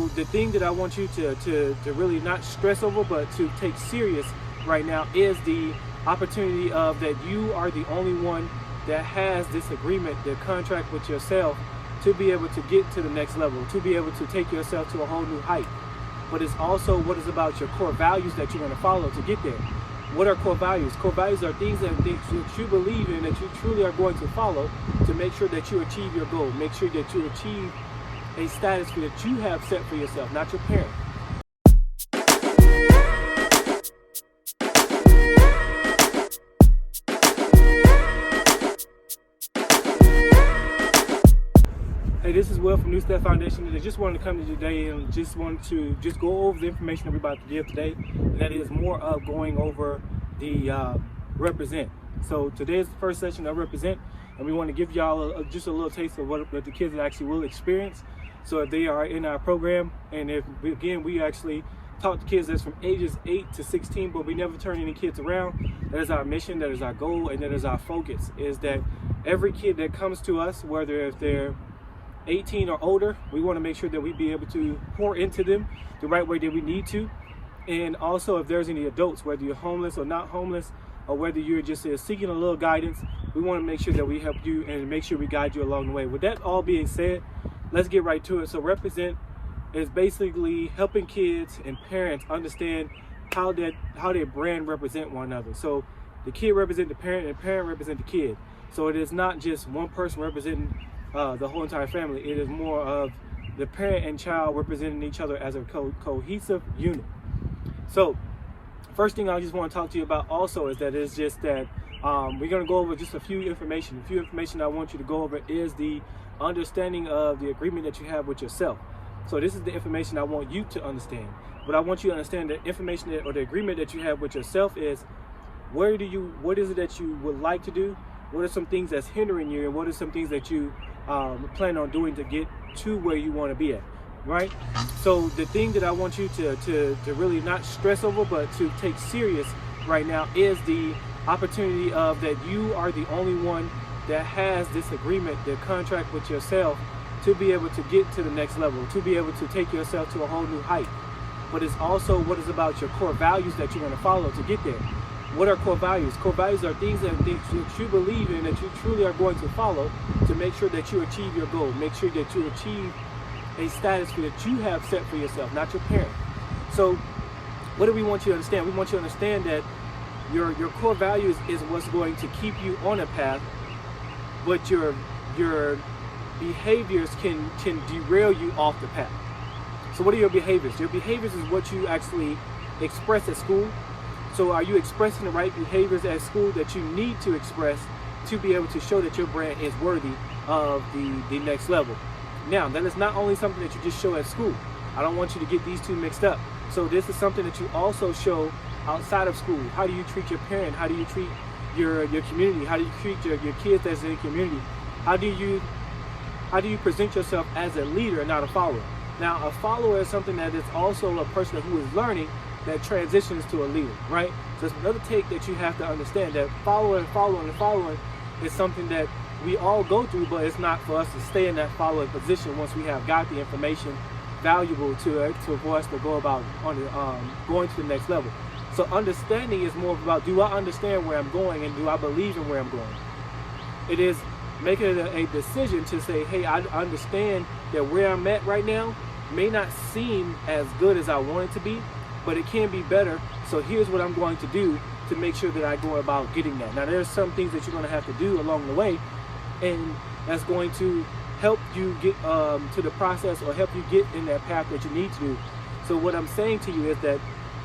So the thing that I want you to really not stress over, but to take serious right now is the opportunity of that you are the only one that has this agreement, the contract with yourself, to be able to get to the next level, to be able to take yourself to a whole new height. But it's also what is about your core values that you're going to follow to get there. What are core values? Core values are things that you believe in, that you truly are going to follow to make sure that you achieve your goal, make sure that you achieve a status that you have set for yourself, not your parent. Hey, this is Will from New Step Foundation, and I just wanted to come to you today and just wanted to go over the information that we're about to give today, and that is more of going over the represent. So today is the first session of represent, and we want to give y'all just a little taste of what the kids actually will experience. So if they are in our program, and if we actually talk to kids that's from ages 8 to 16, but we never turn any kids around. That is our mission, that is our goal, and that is our focus, is that every kid that comes to us, whether if they're 18 or older, we want to make sure that we be able to pour into them the right way that we need to. And also, if there's any adults, whether you're homeless or not homeless, or whether you're just seeking a little guidance, we want to make sure that we help you and make sure we guide you along the way. With that all being said, let's get right to it. So represent is basically helping kids and parents understand how their brand represent one another. So the kid represent the parent, and the parent represent the kid. So it is not just one person representing the whole entire family. It is more of the parent and child representing each other as a cohesive unit. So first thing I just want to talk to you about also is that it's just that we're going to go over just a few information. I want you to go over is the understanding of the agreement that you have with yourself. So this is the information I want you to understand. But I want you to understand the information or the agreement that you have with yourself is what is it that you would like to do? What are some things that's hindering you, and what are some things that you plan on doing to get to where you want to be at, right? So the thing that I want you to really not stress over, but to take serious right now is the opportunity of that you are the only one that has this agreement, the contract with yourself, to be able to get to the next level, to be able to take yourself to a whole new height. But it's also what is about your core values that you're going to follow to get there. What are core values? Core values are things that you believe in, that you truly are going to follow to make sure that you achieve your goal, make sure that you achieve a status that you have set for yourself, not your parent. So what do we want you to understand? We want you to understand that your core values is what's going to keep you on a path, but your behaviors can derail you off the path. So what are your behaviors? Your behaviors is what you actually express at school. So are you expressing the right behaviors at school that you need to express to be able to show that your brand is worthy of the next level? Now, that is not only something that you just show at school. I don't want you to get these two mixed up. So this is something that you also show outside of school. How do you treat your parent? How do you treat your community? How do you treat your kids that's in the community? How do you present yourself as a leader and not a follower? Now, a follower is something that is also a person who is learning that transitions to a leader, right? So it's another take that you have to understand, that following is something that we all go through, but it's not for us to stay in that following position once we have got the information valuable for us to go about going to the next level. So understanding is more about, do I understand where I'm going, and do I believe in where I'm going? It is making it a decision to say, hey, I understand that where I'm at right now may not seem as good as I want it to be, but it can be better. So here's what I'm going to do to make sure that I go about getting that. Now, there's some things that you're going to have to do along the way, and that's going to help you get to the process, or help you get in that path that you need to do. So what I'm saying to you is that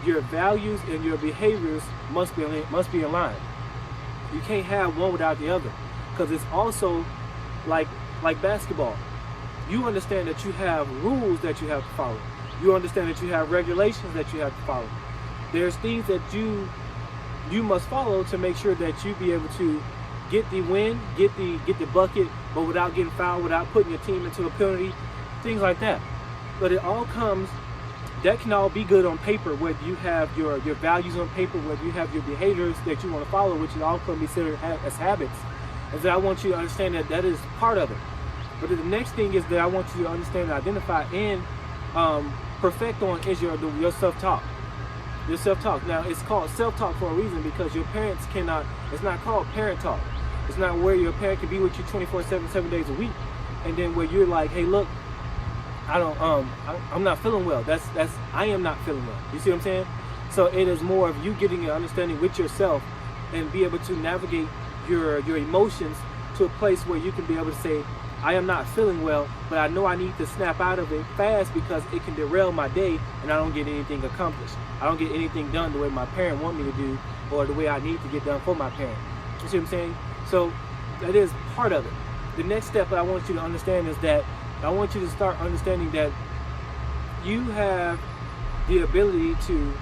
your values and your behaviors must be in line. You can't have one without the other, because it's also like basketball. You understand that you have rules that you have to follow. You understand that you have regulations that you have to follow. There's things that you must follow to make sure that you be able to get the win, get the bucket, but without getting fouled, without putting your team into a penalty, things like that. But it all comes, that can all be good on paper, whether you have your values on paper, whether you have your behaviors that you want to follow, which is all can be considered as habits. And so I want you to understand that is part of it. But the next thing is that I want you to understand and identify and perfect on is your self-talk. Your self-talk. Now, it's called self-talk for a reason, because your parents cannot, it's not called parent talk. It's not where your parent can be with you 24/7, 7 days a week, and then where you're like, hey, look, I'm not feeling well. I am not feeling well. You see what I'm saying? So it is more of you getting an understanding with yourself and be able to navigate your emotions to a place where you can be able to say, I am not feeling well, but I know I need to snap out of it fast because it can derail my day and I don't get anything accomplished. I don't get anything done the way my parent want me to do or the way I need to get done for my parent. You see what I'm saying? So that is part of it. The next step that I want you to understand is that I want you to start understanding that you have the ability to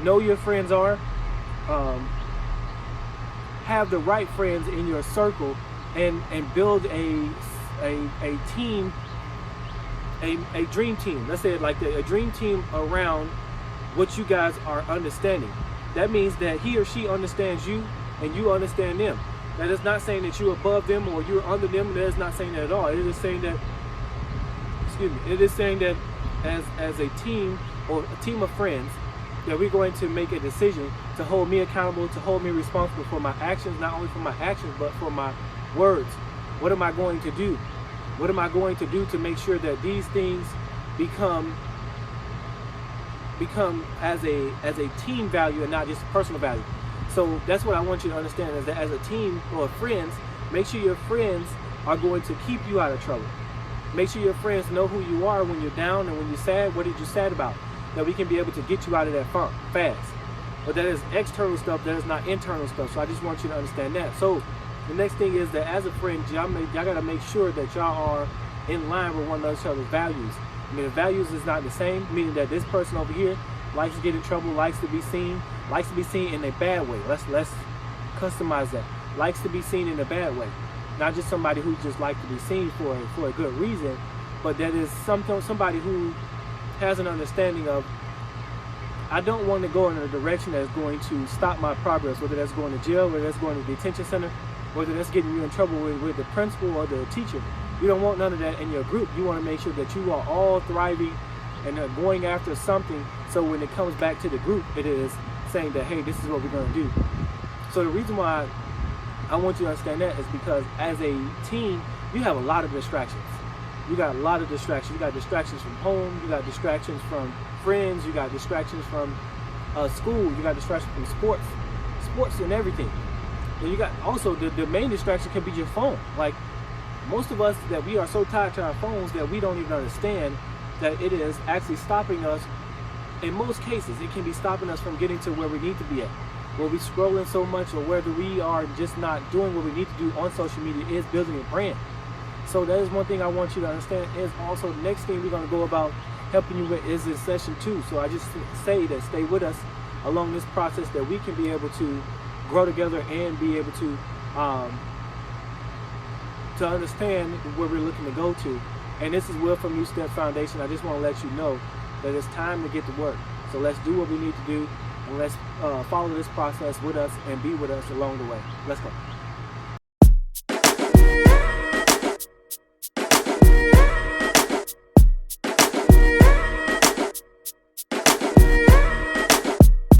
know your friends are, have the right friends in your circle, and build a team, a dream team. Let's say it like that, a dream team around what you guys are understanding. That means that he or she understands you and you understand them. That is not saying that you're above them or you're under them. That is not saying that at all. It is saying that, it is saying that as a team or a team of friends, that we're going to make a decision to hold me accountable, to hold me responsible for my actions, not only for my actions, but for my words. What am I going to do? What am I going to do to make sure that these things become as a team value and not just a personal value? So that's what I want you to understand, is that as a team or friends, make sure your friends are going to keep you out of trouble. Make sure your friends know who you are when you're down and when you're sad. What did you sad about? That we can be able to get you out of that funk fast. But that is external stuff, that is not internal stuff. So I just want you to understand that. So the next thing is that as a friend, y'all gotta make sure that y'all are in line with one another's values. I mean, the values is not the same, meaning that this person over here likes to get in trouble, likes to be seen in a bad way. Let's customize that. Likes to be seen in a bad way. Not just somebody who just likes to be seen for a good reason, but that is somebody who has an understanding of, I don't want to go in a direction that's going to stop my progress, whether that's going to jail, whether that's going to the detention center, whether that's getting you in trouble with the principal or the teacher. You don't want none of that in your group. You want to make sure that you are all thriving and going after something, so when it comes back to the group, it is saying that, hey, this is what we're going to do. So the reason why I want you to understand that is because as a team, you have a lot of distractions. You got a lot of distractions. You got distractions from home. You got distractions from friends. You got distractions from school. You got distractions from sports and everything. And you got also the main distraction can be your phone. Like most of us, that we are so tied to our phones that we don't even understand that it is actually stopping us. In most cases, it can be stopping us from getting to where we need to be at. Where we scrolling so much, or whether we are just not doing what we need to do on social media, is building a brand. So that is one thing I want you to understand. Is also the next thing we're going to go about helping you with is in session 2. So I just say that stay with us along this process, that we can be able to grow together and be able to understand where we're looking to go to. And this is Will from New Step Foundation. I just want to let you know that it's time to get to work. So let's do what we need to do, and let's follow this process with us and be with us along the way. Let's go.